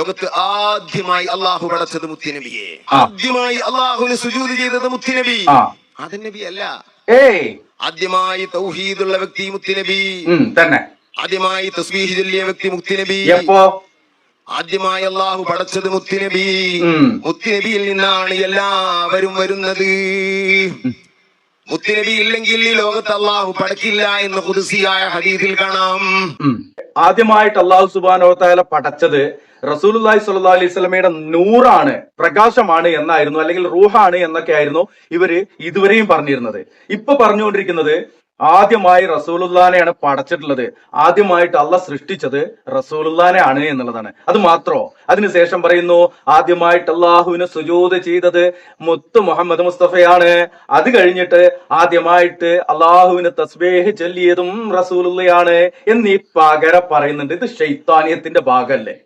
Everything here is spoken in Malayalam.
ലോകത്ത് ആദ്യമായി അള്ളാഹു പടച്ചത് മുത്തുനബിയെ, ആദ്യമായി അള്ളാഹുവിന് സുജൂദ് ചെയ്തത് മുത്തുനബി. ആദം നബി അല്ല. ആദ്യമായി തൗഹീദുള്ള വ്യക്തി മുത്തുനബി തന്നെ. ആദ്യമായി തസ്ബീഹ് ചൊല്ലിയ വ്യക്തി മുത്തുനബി. ആദ്യമായി അള്ളാഹു പടച്ചത് മുത്തുനബി. മുത്തുനബിയിൽ നിന്നാണ് എല്ലാവരും വരുന്നത്. മുത്തുനബി ഇല്ലെങ്കിൽ ഈ ലോകത്ത് അള്ളാഹു പടക്കില്ല എന്ന് ഖുദ്സിയായ ഹദീസിൽ കാണാം. ആദ്യമായിട്ട് അള്ളാഹു സുബ്ഹാനഹു വ തആല പടച്ചത് റസൂലുള്ളാഹി സ്വല്ലല്ലാഹു അലൈഹി വസല്ലമയുടെ നൂറാണ്, പ്രകാശമാണ് എന്നായിരുന്നു, അല്ലെങ്കിൽ റൂഹാണ് എന്നൊക്കെ ആയിരുന്നു ഇവര് ഇതുവരെയും പറഞ്ഞിരുന്നത്. ഇപ്പൊ പറഞ്ഞുകൊണ്ടിരിക്കുന്നത് ആദ്യമായി റസൂലുള്ളാനെയാണ് പടച്ചിട്ടുള്ളത്. ആദ്യമായിട്ട് അള്ളാഹ് സൃഷ്ടിച്ചത് റസൂലുള്ളാനെ ആണ് എന്നുള്ളതാണ്. അത് മാത്രോ, അതിനുശേഷം പറയുന്നു ആദ്യമായിട്ട് അള്ളാഹുവിന് സുജൂദ് ചെയ്തത് മുത്ത് മുഹമ്മദ് മുസ്തഫയാണ്. അത് കഴിഞ്ഞിട്ട് ആദ്യമായിട്ട് അള്ളാഹുവിന് തസ്ബീഹ് ചൊല്ലിയതും റസൂലുള്ളയാണ് എന്നീ പകരം പറയുന്നുണ്ട്. ഇത് ശൈത്താനിയത്തിന്റെ ഭാഗമല്ലേ?